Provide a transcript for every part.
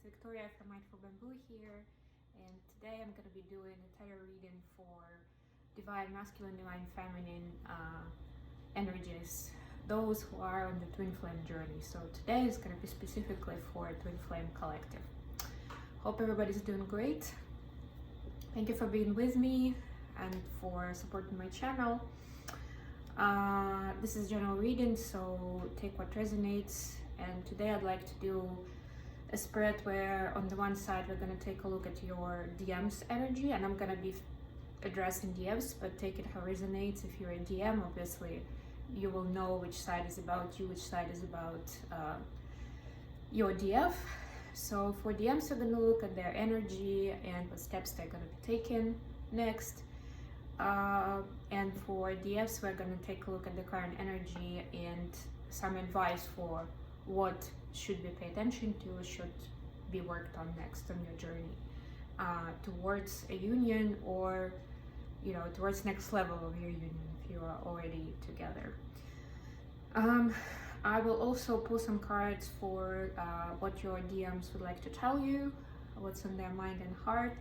Victoria from Mindful Bamboo here, and today I'm going to be doing a tarot reading for Divine Masculine, Divine Feminine energies, those who are on the Twin Flame journey. So today is going to be specifically for Twin Flame Collective. Hope everybody's doing great. Thank you for being with me and for supporting my channel. This is general reading, so take what resonates. And today I'd like to do a spread where on the one side we're going to take a look at your DM's energy, and I'm going to be addressing DMs, but take it how resonates. If you're a DM, obviously you will know which side is about you, which side is about your DF. So for DMs, we're going to look at their energy and what steps they're going to be taking next. And for DFs, we're going to take a look at the current energy and some advice for what should be paid attention to, should be worked on next on your journey towards a union, or towards next level of your union if you are already together. I will also pull some cards for what your DMs would like to tell you, what's on their mind and heart,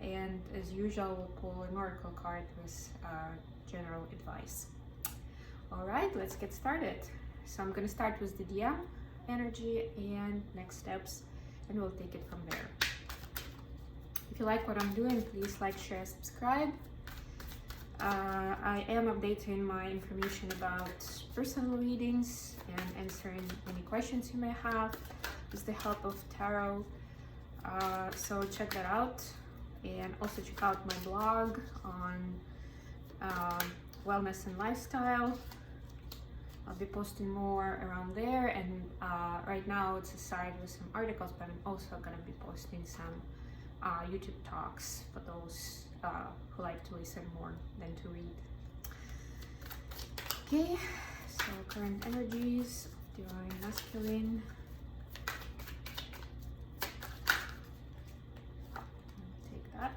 and as usual we'll pull an oracle card with general advice. All right, let's get started. So I'm going to start with the DM energy and next steps, and we'll take it from there. If you like what I'm doing, please like, share, subscribe. I am updating my information about personal readings and answering any questions you may have with the help of tarot. So check that out, and also check out my blog on wellness and lifestyle. I'll be posting more around there, and right now it's a site with some articles, but I'm also going to be posting some YouTube talks for those who like to listen more than to read. Okay, so current energies of Divine Masculine. Take that.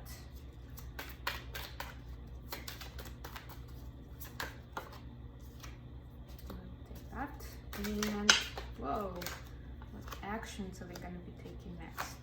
And whoa, what actions are they going to be taking next?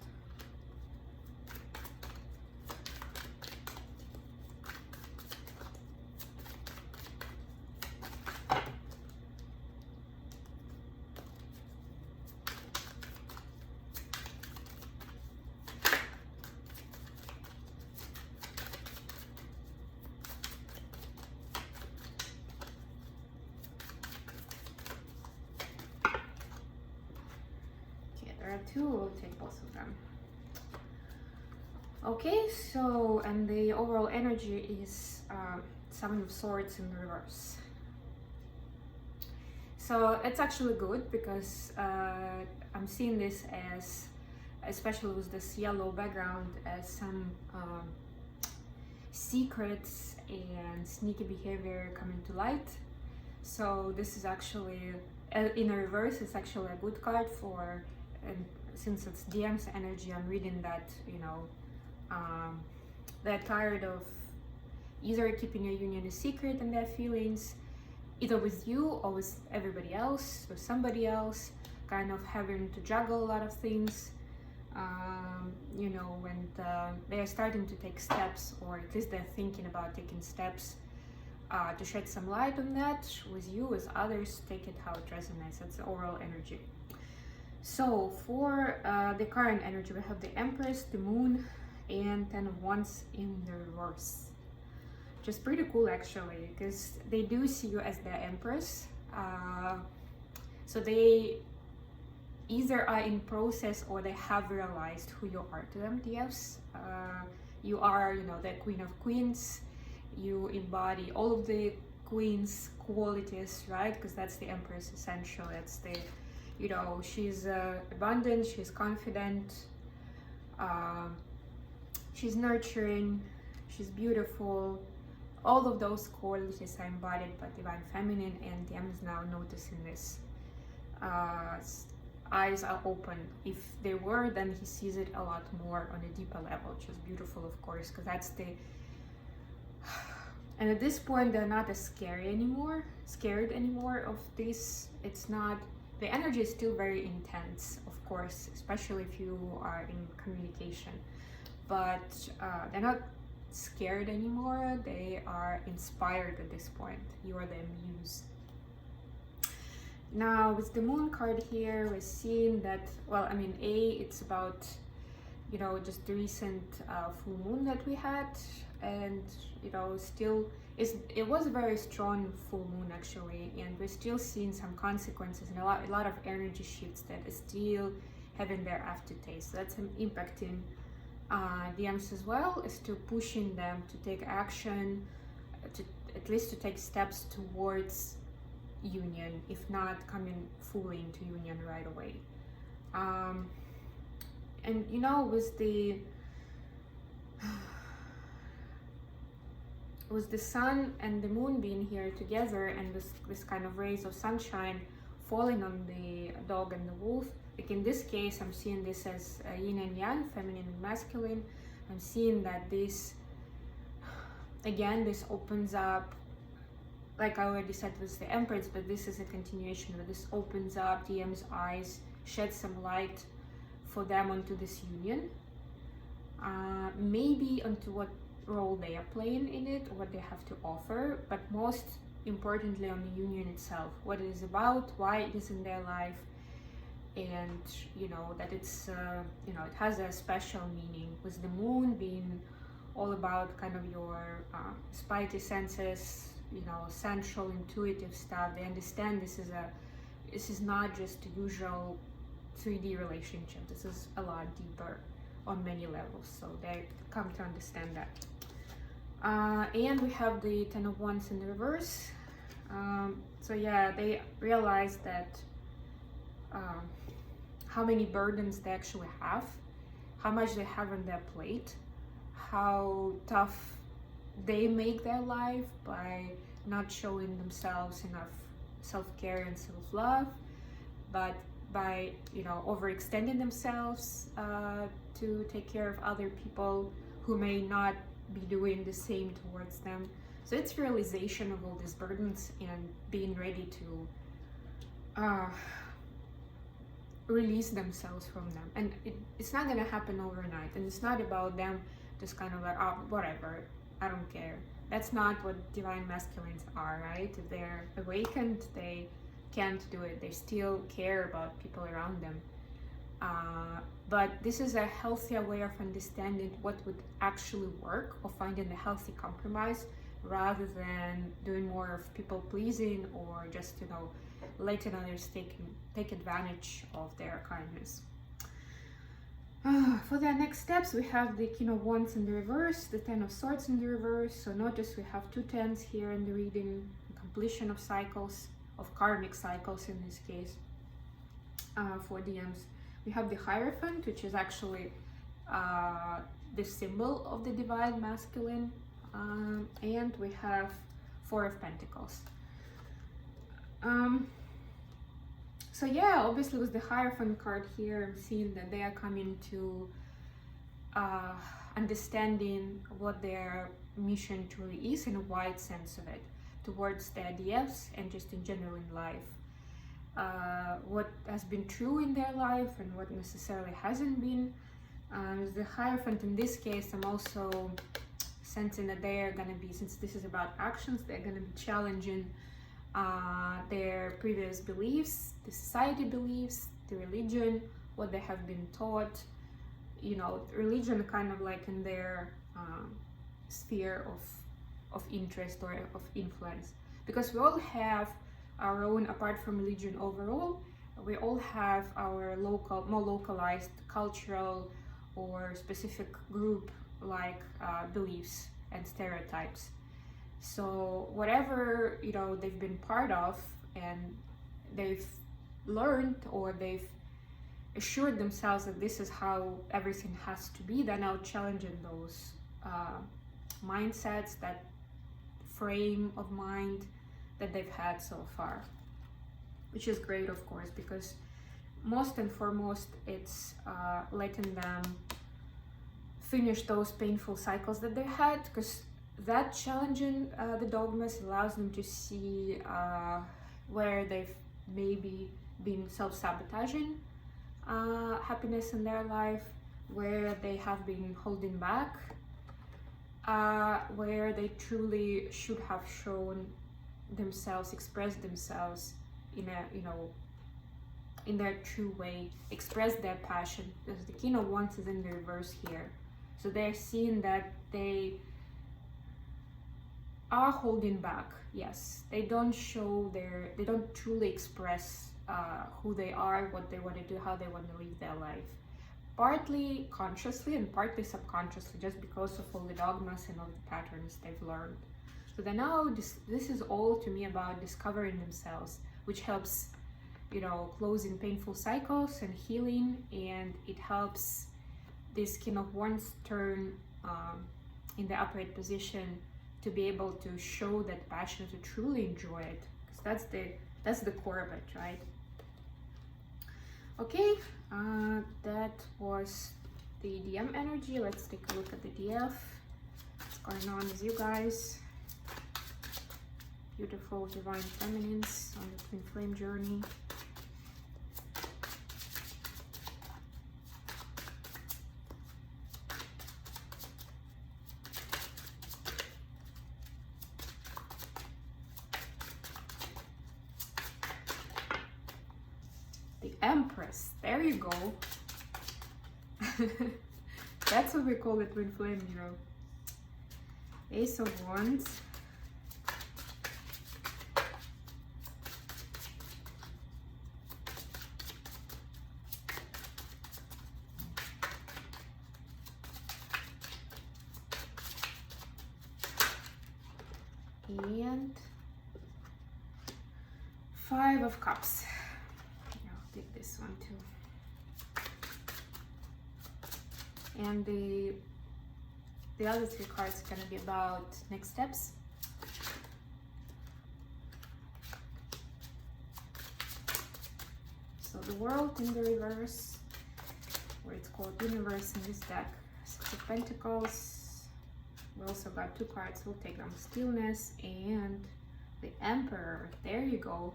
There are two, we'll take both of them. Okay, so, and the overall energy is Seven of Swords in reverse. So it's actually good because I'm seeing this as, especially with this yellow background, as some secrets and sneaky behavior coming to light. So this is actually, in a reverse, it's actually a good card for, and since it's DM's energy, I'm reading that, they're tired of either keeping your union a secret and their feelings, either with you or with everybody else, or somebody else, kind of having to juggle a lot of things, when they're starting to take steps, or at least they're thinking about taking steps to shed some light on that with you, with others. Take it how it resonates. That's the overall energy. So for the current energy, we have the Empress, the Moon, and Ten of Wands in the reverse. Which is pretty cool actually, because they do see you as their Empress. So they either are in process or they have realized who you are to them, DFs. You are, the Queen of Queens. You embody all of the Queen's qualities, right? Because that's the Empress essentially. It's the she's abundant, she's confident, she's nurturing, she's beautiful. All of those qualities are embodied by Divine Feminine, and DM is now noticing this. Eyes are open. If they were, then he sees it a lot more on a deeper level, which is beautiful, of course, because that's the... And at this point, they're not as scared anymore of this. It's not the energy is still very intense, of course, especially if you are in communication, but they're not scared anymore. They are inspired at this point. You are their muse. Now with the moon card here, we're seeing that, well, I mean, it's about, you know, just the recent full moon that we had, and you know, still it was a very strong full moon actually, and we're still seeing some consequences and a lot of energy shifts that are still having their aftertaste. So that's impacting DMs as well, as to pushing them to take action, to at least to take steps towards union, if not coming fully into union right away. And you know, with the sun and the moon being here together, and this kind of rays of sunshine falling on the dog and the wolf, like in this case I'm seeing this as yin and yang, feminine and masculine. I'm seeing that this, again, this opens up, like I already said with the Empress, but this is a continuation of it. This opens up DM's eyes, sheds some light for them onto this union, maybe onto what role they are playing in it, or what they have to offer, but most importantly on the union itself, what it is about, why it is in their life, and you know, that it's you know, it has a special meaning, with the moon being all about kind of your spidey senses, you know, sensual, intuitive stuff. They understand this is not just a usual 3D relationship. This is a lot deeper on many levels, so they come to understand that. And we have the Ten of Wands in the reverse. So yeah, they realize that how many burdens they actually have, how much they have on their plate, how tough they make their life by not showing themselves enough self-care and self-love, but by, you know, overextending themselves to take care of other people who may not be doing the same towards them. So it's realization of all these burdens and being ready to release themselves from them. And it's not gonna happen overnight, and it's not about them just kind of like, oh, whatever, I don't care. That's not what divine masculines are, right? If they're awakened, they can't do it. They still care about people around them. But this is a healthier way of understanding what would actually work, or finding a healthy compromise, rather than doing more of people pleasing, or just, you know, letting others take advantage of their kindness. For the next steps, we have the King of Wands in the reverse, the Ten of Swords in the reverse. So notice we have two tens here in the reading, the completion of cycles, of karmic cycles in this case, for DMs. We have the Hierophant, which is actually the symbol of the divine masculine, and we have Four of Pentacles. So yeah, obviously with the Hierophant card here, I'm seeing that they are coming to understanding what their mission truly is, in a wide sense of it, towards their DFs and just in general in life. What has been true in their life and what necessarily hasn't been. The Hierophant in this case, I'm also sensing that they are going to be, since this is about actions, they're going to be challenging their previous beliefs, the society beliefs, the religion, what they have been taught, you know, religion kind of like in their sphere of interest or of influence. Because we all have our own, apart from religion overall, we all have our local, more localized cultural or specific group like beliefs and stereotypes. So whatever, you know, they've been part of and they've learned, or they've assured themselves that this is how everything has to be, they're now challenging those mindsets, that frame of mind that they've had so far, which is great, of course, because most and foremost it's letting them finish those painful cycles that they had, because that challenging the dogmas allows them to see where they've maybe been self-sabotaging happiness in their life, where they have been holding back, where they truly should have shown themselves, expressed themselves in a, in their true way, express their passion. Because the King of Wands is in the reverse here. So they're seeing that they are holding back. Yes, they don't truly express who they are, what they want to do, how they want to live their life. Partly consciously and partly subconsciously, just because of all the dogmas and all the patterns they've learned. So they know this is all to me about discovering themselves, which helps, closing painful cycles and healing, and it helps this King of Wands turn in the upright position to be able to show that passion, to truly enjoy it, because that's the core of it, right? Okay, that was the DM energy. Let's take a look at the DF. What's going on with you guys? Beautiful divine feminines on the twin flame journey. The Empress, there you go. That's what we call the twin flame hero. Ace of Wands. And Five of Cups. I'll take this one too. And the other three cards are going to be about next steps. So the World in the reverse, or it's called Universe in this deck. Six of Pentacles. We also got two cards, we'll take them. Stillness and the Emperor. There you go.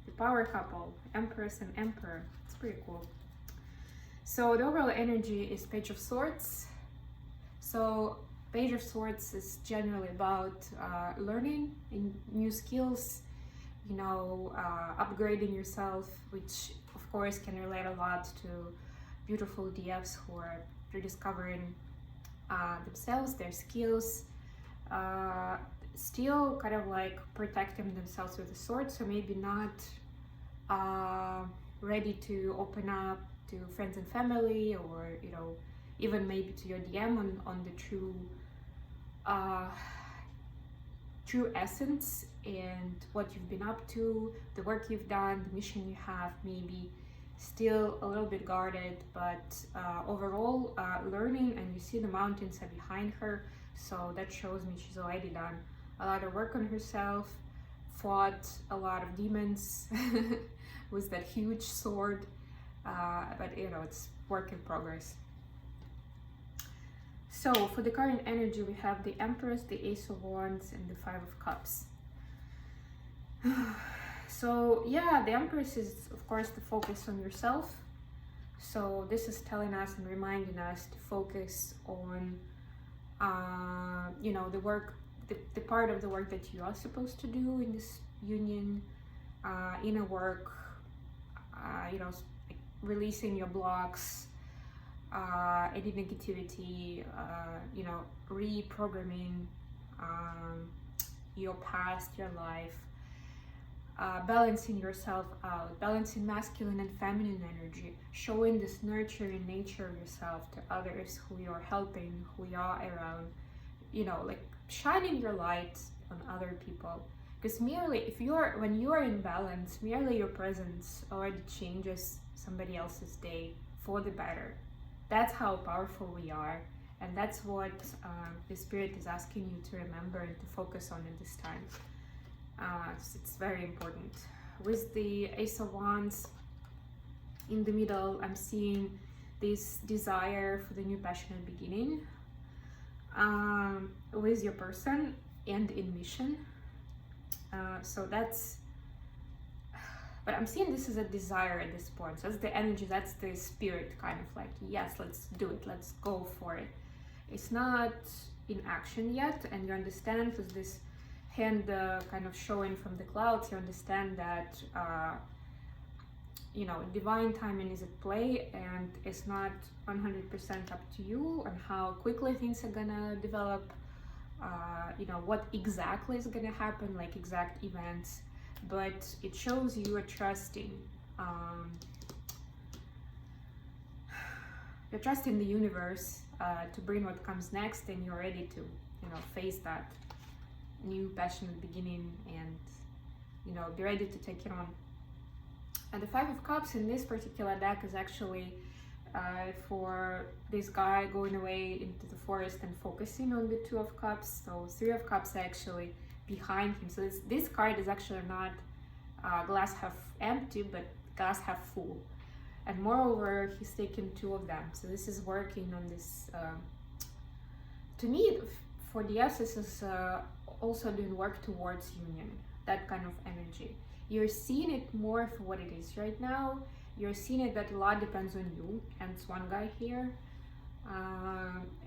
The power couple, Empress and Emperor. It's pretty cool. So the overall energy is Page of Swords. So Page of Swords is generally about learning new skills, upgrading yourself, which of course can relate a lot to beautiful DFs who are rediscovering themselves, their skills, still kind of like protecting themselves with a sword, so maybe not ready to open up to friends and family, or even maybe to your DM on the true essence and what you've been up to, the work you've done, the mission you have, maybe still a little bit guarded, but overall learning. And you see the mountains are behind her, so that shows me she's already done a lot of work on herself, fought a lot of demons with that huge sword, but it's work in progress. So for the current energy, we have the Empress, the Ace of Wands, and the Five of Cups. So yeah, the Empress is of course the focus on yourself. So this is telling us and reminding us to focus on the work, the part of the work that you are supposed to do in this union, inner work, releasing your blocks, any negativity, reprogramming your past, your life, balancing yourself out, balancing masculine and feminine energy, showing this nurturing nature of yourself to others who you are helping, who you are around, shining your light on other people. Because when you are in balance, merely your presence already changes somebody else's day for the better. That's how powerful we are, and that's what the Spirit is asking you to remember and to focus on in this time. It's very important. With the Ace of Wands in the middle, I'm seeing this desire for the new passionate beginning with your person and in mission. So that's but I'm seeing this as a desire at this point. So that's the energy, that's the spirit, kind of like, yes, let's do it, let's go for it. It's not in action yet, and you understand with this hand kind of showing from the clouds, you understand that divine timing is at play, and it's not 100% up to you on how quickly things are gonna develop, what exactly is gonna happen, like exact events, but it shows you are trusting. You're trusting the universe to bring what comes next, and you're ready to, face that new passionate beginning and, be ready to take it on. And the Five of Cups in this particular deck is actually for this guy going away into the forest and focusing on the Two of Cups. So Three of Cups are actually behind him. So this card is actually not glass half empty, but glass half full. And moreover, he's taken two of them. So this is working on this. To me, for the S, this is also doing work towards union, that kind of energy. You're seeing it more for what it is right now. You're seeing it that a lot depends on you, and it's one guy here.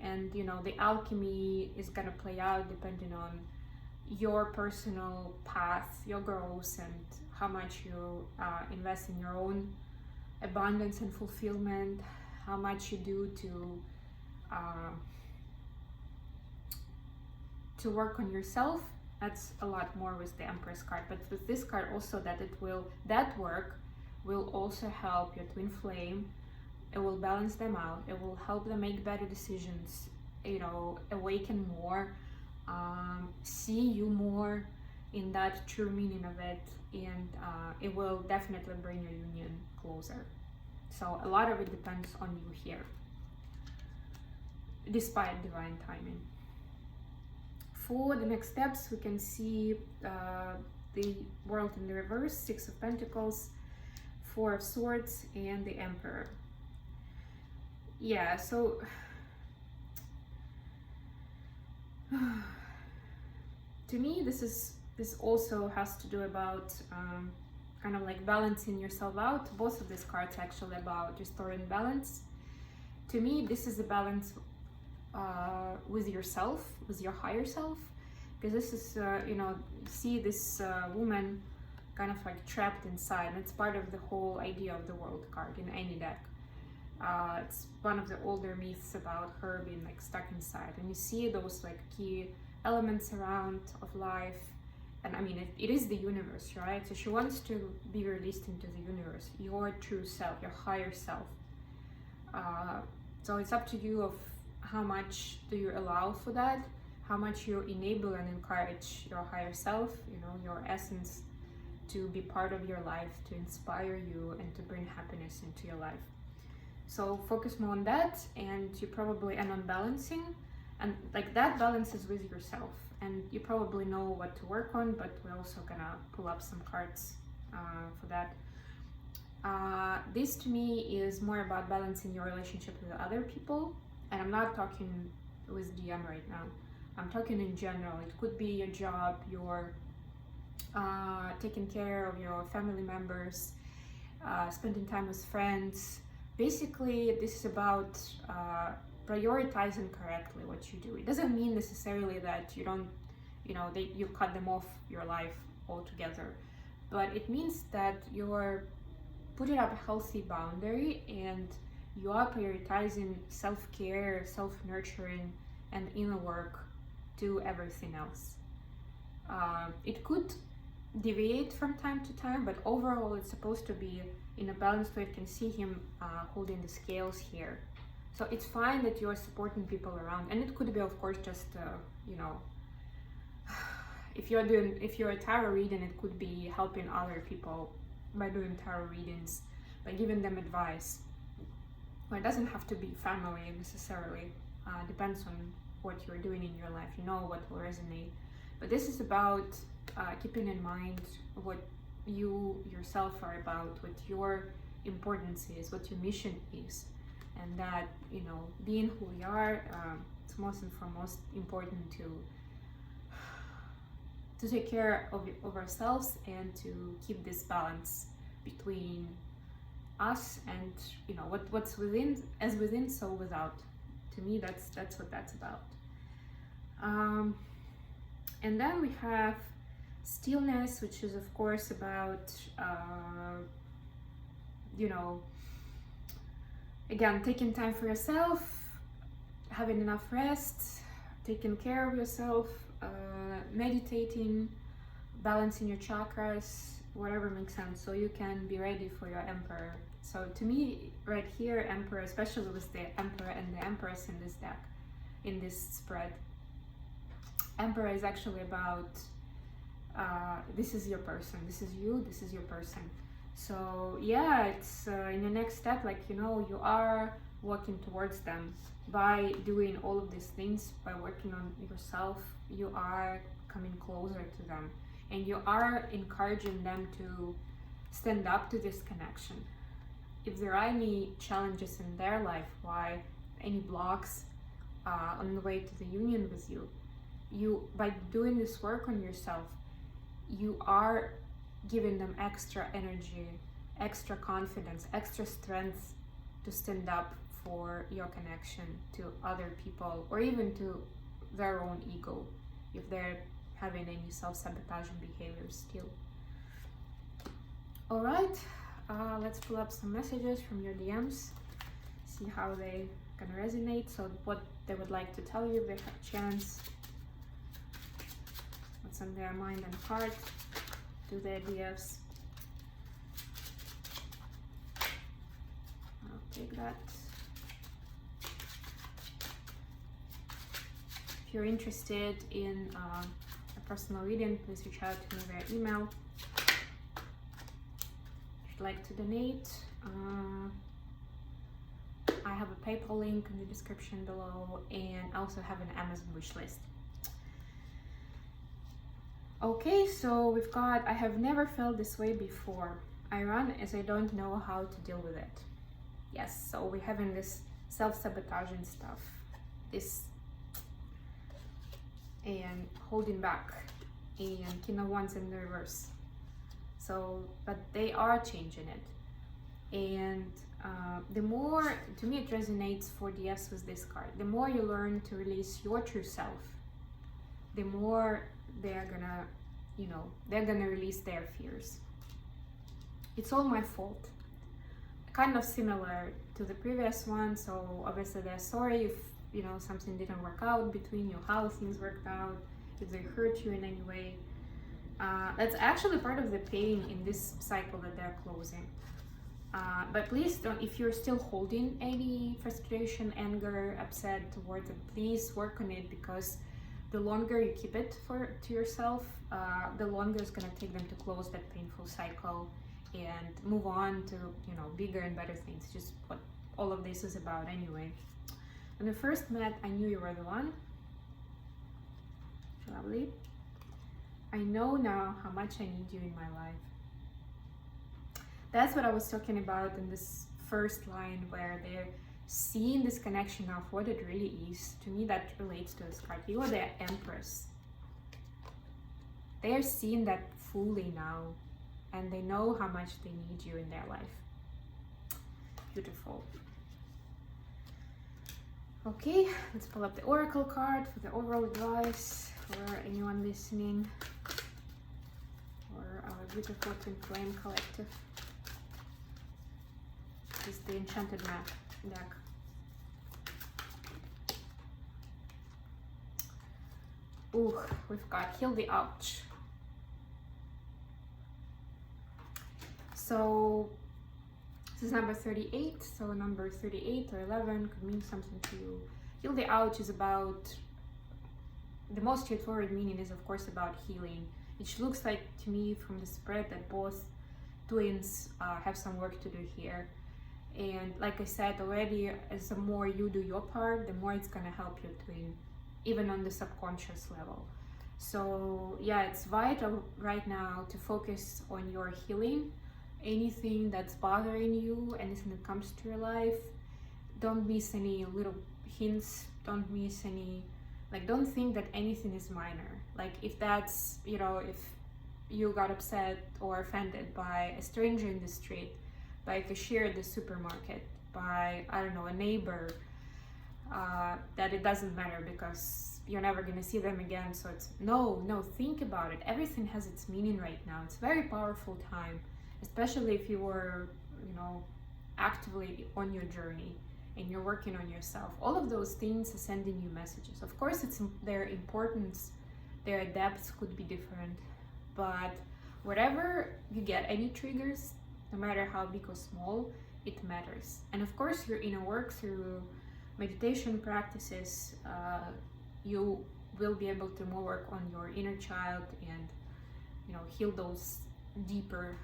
And the alchemy is gonna play out depending on your personal path, your growth, and how much you invest in your own abundance and fulfillment, how much you do to work on yourself. That's a lot more with the Empress card, but with this card also that work will also help your twin flame. It will balance them out. It will help them make better decisions, awaken more, see you more in that true meaning of it, and it will definitely bring your union closer. So a lot of it depends on you here, despite divine timing. For the next steps, we can see the World in the reverse, Six of Pentacles, Four of Swords, and the Emperor. Yeah, so to me, this also has to do about kind of like balancing yourself out. Both of these cards are actually about restoring balance. To me, this is a balance with yourself, with your higher self, because this is see this woman kind of like trapped inside, and it's part of the whole idea of the World card in any deck. It's one of the older myths about her being like stuck inside, and you see those like key elements around of life, and I mean it is the universe, right? So she wants to be released into the universe, your true self, your higher self. So it's up to you of how much do you allow for that, how much you enable and encourage your higher self, your essence, to be part of your life, to inspire you and to bring happiness into your life. So focus more on that, and you probably, and on balancing, and like that balance is with yourself, and you probably know what to work on, but we're also gonna pull up some cards for that. This to me is more about balancing your relationship with other people, and I'm not talking with DM right now. I'm talking in general. It could be your job, your taking care of your family members, spending time with friends. Basically, this is about prioritizing correctly what you do. It doesn't mean necessarily that you don't, you cut them off your life altogether, but it means that you're putting up a healthy boundary and you are prioritizing self-care, self-nurturing, and inner work to everything else. It could deviate from time to time, but overall it's supposed to be in a balanced way. You can see him holding the scales here. So it's fine that you're supporting people around, and it could be, of course, just if you're a tarot reading, it could be helping other people by doing tarot readings, by giving them advice. Well, it doesn't have to be family necessarily. Depends on what you're doing in your life. What will resonate. But this is about keeping in mind what you yourself are about, what your importance is, what your mission is, and that being who we are, it's most and foremost important to take care of ourselves and to keep this balance between us and, you know, what's within, as within, so without. To me, that's what that's about. And then we have stillness, which is of course about, you know, again, taking time for yourself, having enough rest, taking care of yourself, meditating, balancing your chakras, whatever makes sense, so you can be ready for your emperor. So to me, right here, emperor, especially with the emperor and the empress in this deck, in this spread, emperor is actually about, this is your person, this is you, this is your person. So yeah, it's in the next step, like, you know, you are working towards them by doing all of these things, by working on yourself. You are coming closer to them, and you are encouraging them to stand up to this connection. If there are any challenges in their life, why any blocks on the way to the union with you, by doing this work on yourself, you are giving them extra energy, extra confidence, extra strength to stand up for your connection to other people, or even to their own ego, if they're having any self-sabotaging behaviors still. All right, let's pull up some messages from your DMs, see how they can resonate, so what they would like to tell you if they have a chance, what's on their mind and heart, to their DFs. I'll take that. If you're interested in a personal reading, please reach out to me via email. If you'd like to donate, I have a PayPal link in the description below, and I also have an Amazon wishlist. Okay, so we've got, I have never felt this way before. I run as I don't know how to deal with it. Yes, so we're having this self-sabotaging stuff, this and holding back, and King of Wands in the reverse. So, but they are changing it. And the more, to me it resonates for the S with this card, the more you learn to release your true self, the more they're gonna, you know, they're gonna release their fears. It's all my fault. Kind of similar to the previous one, so obviously they're sorry if, you know, something didn't work out between you, how things worked out, if they hurt you in any way. That's actually part of the pain in this cycle that they're closing. But please don't, if you're still holding any frustration, anger, upset towards it, please work on it, because the longer you keep it to yourself, the longer it's gonna take them to close that painful cycle and move on to, you know, bigger and better things, just what all of this is about anyway. When we first met, I knew you were the one. Lovely. I know now how much I need you in my life. That's what I was talking about in this first line, where they're seeing this connection of what it really is. To me, that relates to this card. You are the Empress. They are seeing that fully now, and they know how much they need you in their life. Beautiful. Okay, let's pull up the Oracle card for the overall advice for anyone listening, or our beautiful Twin Flame collective. This is the Enchanted Map deck. Ooh, we've got Heal the Ouch. So this is number 38, so number 38 or 11 could mean something to you. Heal the Ouch is about, the most straightforward meaning is of course about healing, which looks like to me from the spread that both twins have some work to do here. And like I said already, as the more you do your part, the more it's gonna help your twin, even on the subconscious level. So yeah, it's vital right now to focus on your healing. Anything that's bothering you, anything that comes to your life, don't miss any little hints, don't miss any, like, don't think that anything is minor. Like, if that's, you know, if you got upset or offended by a stranger in the street, by a cashier at the supermarket, by, I don't know, a neighbor, that it doesn't matter because you're never gonna see them again. So it's no, think about it. Everything has its meaning right now. It's a very powerful time, especially if you were, actively on your journey and you're working on yourself. All of those things are sending you messages. Of course, it's their importance, their depths could be different, but whatever you get, any triggers, no matter how big or small, it matters. And of course, your inner work through meditation practices, you will be able to more work on your inner child and heal those deeper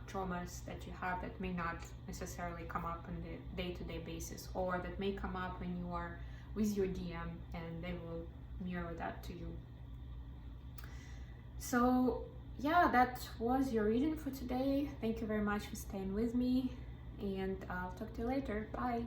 traumas that you have that may not necessarily come up on the day-to-day basis, or that may come up when you are with your DM and they will mirror that to you. So yeah, that was your reading for today. Thank you very much for staying with me, and I'll talk to you later. Bye.